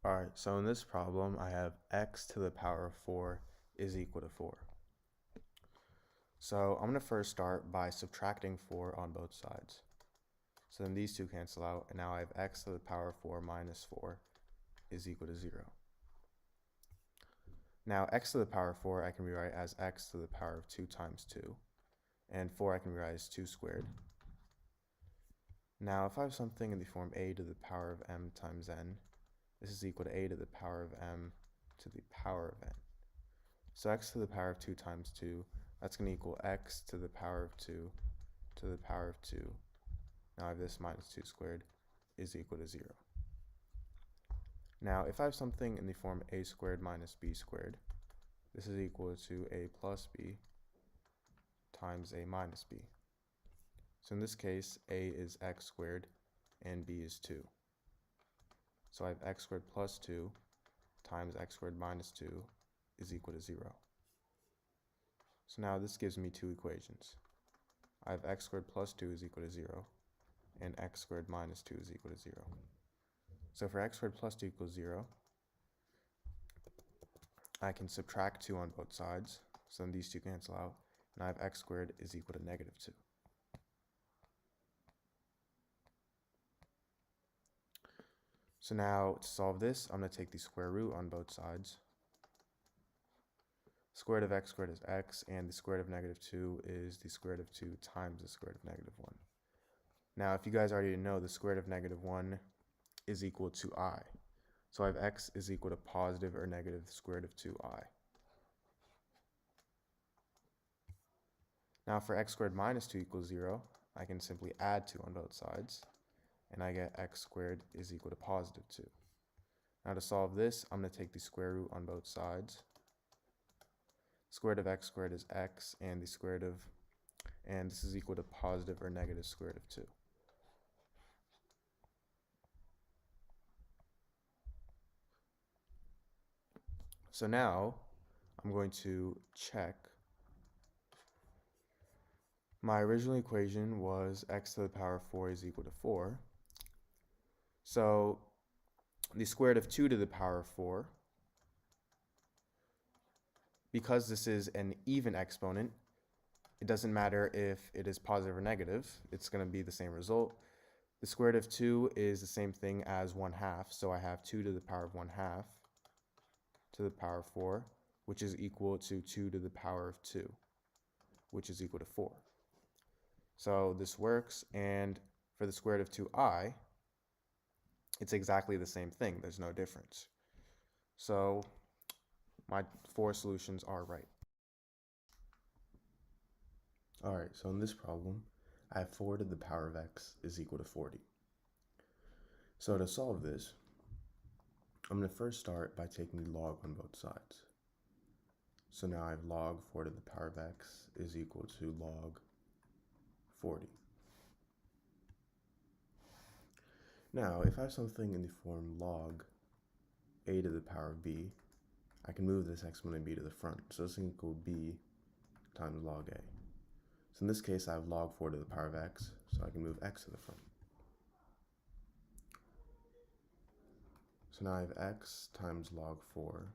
Alright, so in this problem, I have x to the power of 4 is equal to 4. So I'm going to first start by subtracting 4 on both sides. So then these two cancel out, and now I have x to the power of 4 minus 4 is equal to 0. Now x to the power of 4 I can rewrite as x to the power of 2 times 2, and 4 I can rewrite as 2 squared. Now if I have something in the form a to the power of m times n, this is equal to a to the power of m to the power of n. So x to the power of 2 times 2, that's going to equal x to the power of 2 to the power of 2. Now I have this minus 2 squared is equal to 0. Now if I have something in the form a squared minus b squared, this is equal to a plus b times a minus b. So in this case, a is x squared and b is 2. So I have x squared plus 2 times x squared minus 2 is equal to 0. So now this gives me two equations. I have x squared plus 2 is equal to 0, and x squared minus 2 is equal to 0. So for x squared plus 2 equals 0, I can subtract 2 on both sides, so then these two cancel out, and I have x squared is equal to negative 2. So now to solve this, I'm going to take the square root on both sides. Square root of x squared is x, and the square root of negative 2 is the square root of 2 times the square root of negative 1. Now, if you guys already know, the square root of negative 1 is equal to I. So I have x is equal to positive or negative the square root of 2i. Now for x squared minus 2 equals 0, I can simply add 2 on both sides, and I get x squared is equal to positive 2. Now to solve this, I'm going to take the square root on both sides. Square root of x squared is x, and the square root of, and this is equal to positive or negative square root of 2. So now I'm going to check. My original equation was x to the power of 4 is equal to 4. So the square root of 2 to the power of 4, because this is an even exponent, it doesn't matter if it is positive or negative, it's going to be the same result. The square root of 2 is the same thing as 1/2, so I have 2 to the power of 1/2 to the power of 4, which is equal to 2 to the power of 2, which is equal to 4. So this works, and for the square root of 2i, it's exactly the same thing. There's no difference. So my 4 solutions are right. Alright, so in this problem, I have 4 to the power of x is equal to 40. So to solve this, I'm going to first start by taking the log on both sides. So now I have log 4 to the power of x is equal to log 40. Now, if I have something in the form log a to the power of b, I can move this exponent b to the front. So this is equal to b times log a. So in this case, I have log 4 to the power of x, so I can move x to the front. So now I have x times log 4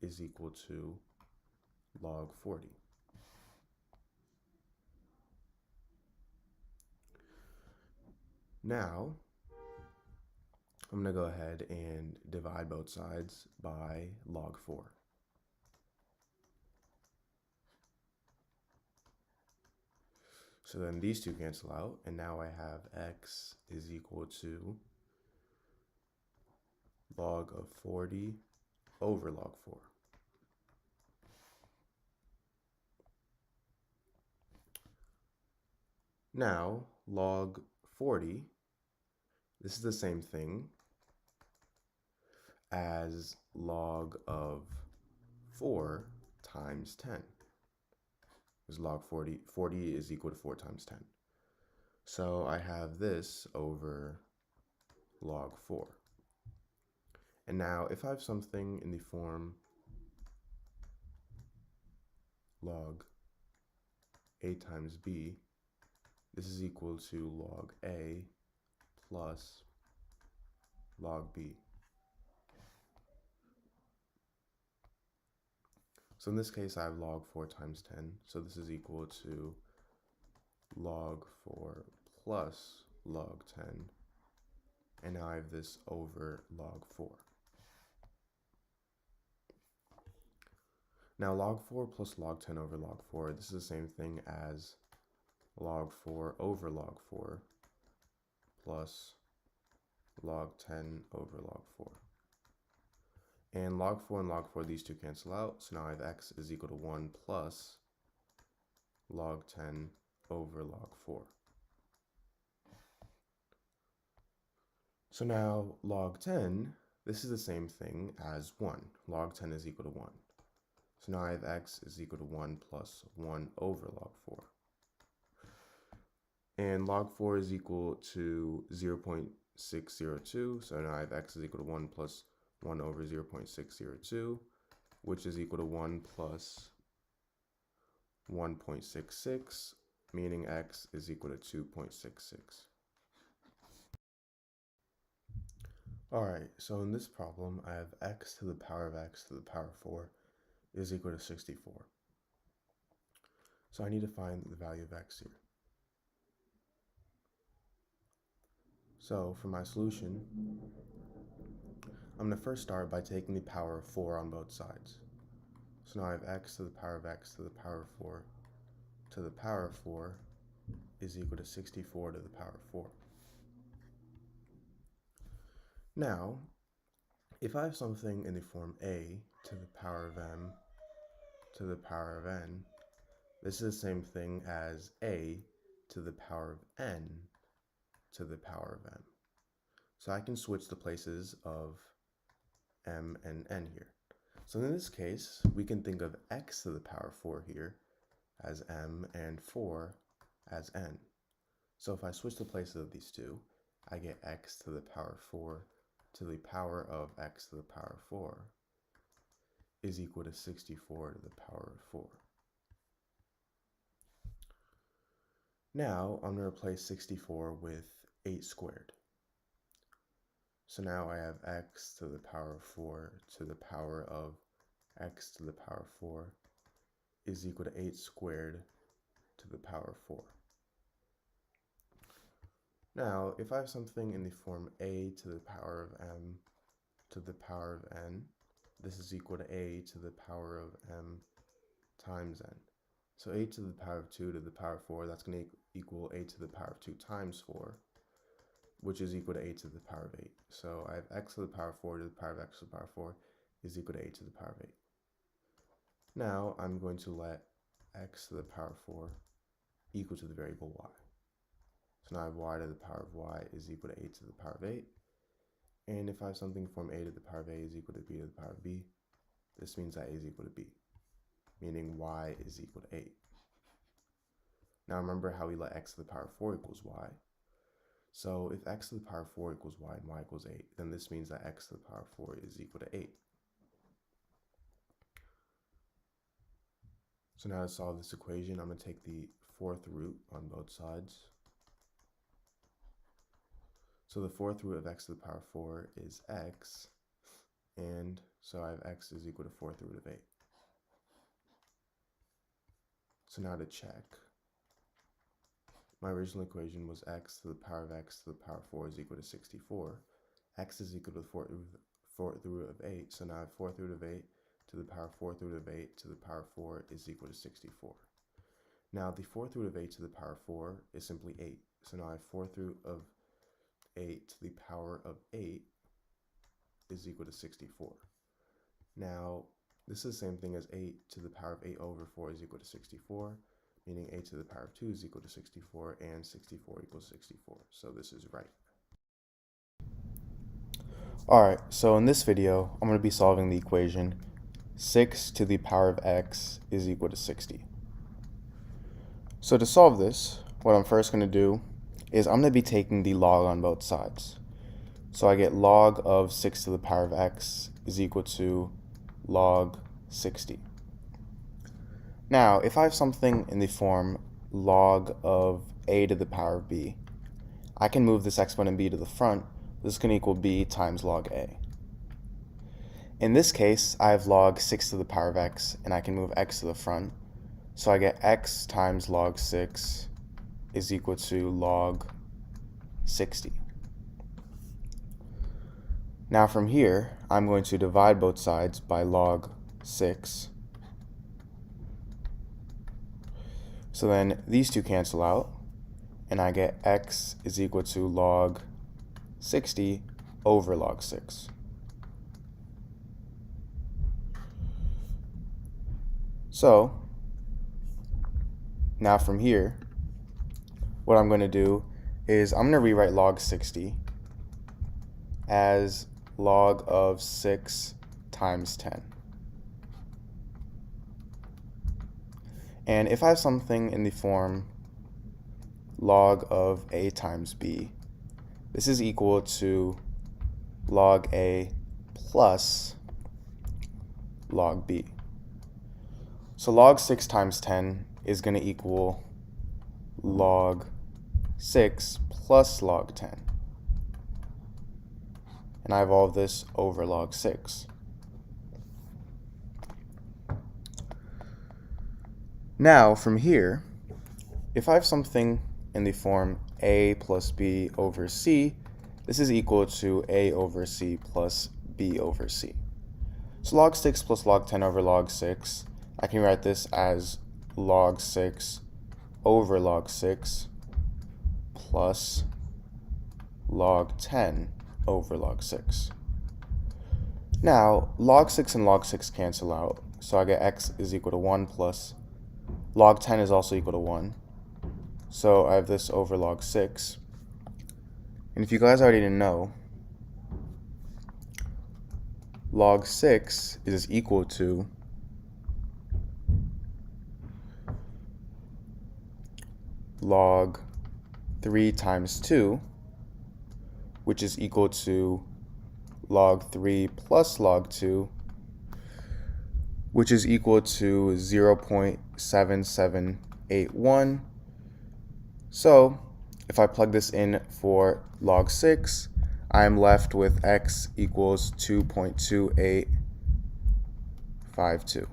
is equal to log 40. Now, I'm going to go ahead and divide both sides by log 4. So then these two cancel out, and now I have x is equal to log of 40 over log 4. Now, log 40, this is the same thing as log of 4 times 10. Because log 40 is equal to 4 times 10. So I have this over log 4. And now if I have something in the form log a times b, this is equal to log a plus log b. So in this case, I have log 4 times 10. So this is equal to log 4 plus log 10. And now I have this over log 4. Now log 4 plus log 10 over log 4, this is the same thing as log 4 over log 4 plus log 10 over log 4. And log 4 and log 4, these two cancel out. So now I have x is equal to 1 plus log 10 over log 4. So now log 10, this is the same thing as 1. Log 10 is equal to 1. So now I have x is equal to 1 plus 1 over log 4. And log 4 is equal to 0.602. So now I have x is equal to 1 plus 1 over 0.602, which is equal to 1 plus 1.66, meaning x is equal to 2.66. Alright, so in this problem, I have x to the power of x to the power 4 is equal to 64. So I need to find the value of x here. So for my solution, I'm going to first start by taking the power of 4 on both sides. So now I have x to the power of x to the power of 4 to the power of 4 is equal to 64 to the power of 4. Now, if I have something in the form a to the power of m to the power of n, this is the same thing as a to the power of n to the power of m. So I can switch the places of m and n here. So in this case, we can think of x to the power 4 here as m and 4 as n. So if I switch the places of these two, I get x to the power 4 to the power of x to the power 4 is equal to 64 to the power of 4. Now I'm going to replace 64 with 8 squared. So now I have x to the power of 4 to the power of x to the power of 4 is equal to 8 squared to the power of 4. Now, if I have something in the form a to the power of m to the power of n, this is equal to a to the power of m times n. So a to the power of 2 to the power of 4, that's going to equal a to the power of 2 times 4, which is equal to a to the power of 8. So I have x to the power of 4 to the power of x to the power of 4 is equal to a to the power of 8. Now I'm going to let x to the power of 4 equal to the variable y. So now I have y to the power of y is equal to a to the power of 8. And if I have something from a to the power of a is equal to b to the power of b, this means that a is equal to b, meaning y is equal to 8. Now remember how we let x to the power of 4 equals y. So if x to the power of 4 equals y and y equals 8, then this means that x to the power of 4 is equal to 8. So now to solve this equation, I'm going to take the fourth root on both sides. So the fourth root of x to the power of 4 is x, and so I have x is equal to fourth root of 8. So now to check, my original equation was x to the power of x to the power of 4 is equal to 64. X is equal to the fourth root of 8, so now I have fourth root of 8 to the power of fourth root of 8 to the power of 4 is equal to 64. Now the fourth root of 8 to the power of 4 is simply 8. So now I have fourth root of 8 to the power of 8 is equal to 64. Now this is the same thing as 8 to the power of 8 over 4 is equal to 64, meaning 8 to the power of 2 is equal to 64, and 64 equals 64. So this is right. Alright, so in this video, I'm going to be solving the equation 6 to the power of x is equal to 60. So to solve this, what I'm first going to do is I'm going to be taking the log on both sides. So I get log of 6 to the power of x is equal to log 60. Now, if I have something in the form log of a to the power of b, I can move this exponent b to the front. This can equal b times log a. In this case, I have log 6 to the power of x, and I can move x to the front. So I get x times log 6 is equal to log 60. Now from here, I'm going to divide both sides by log 6. So then these two cancel out, and I get x is equal to log 60 over log 6. So now from here, what I'm going to do is I'm going to rewrite log 60 as log of 6 times 10. And if I have something in the form log of a times b, this is equal to log a plus log b. So log 6 times 10 is going to equal log 6 plus log 10. And I evolve this over log 6. Now, from here, if I have something in the form a plus b over c, this is equal to a over c plus b over c. So log 6 plus log 10 over log 6, I can write this as log 6 over log 6 plus log 10 over log 6. Now, log 6 and log 6 cancel out, so I get x is equal to 1 plus log 10 is also equal to 1. So I have this over log 6. And if you guys already didn't know, log 6 is equal to log 3 times 2, which is equal to log 3 plus log 2, which is equal to 0.7781. So if I plug this in for log 6, I am left with x equals 2.2852.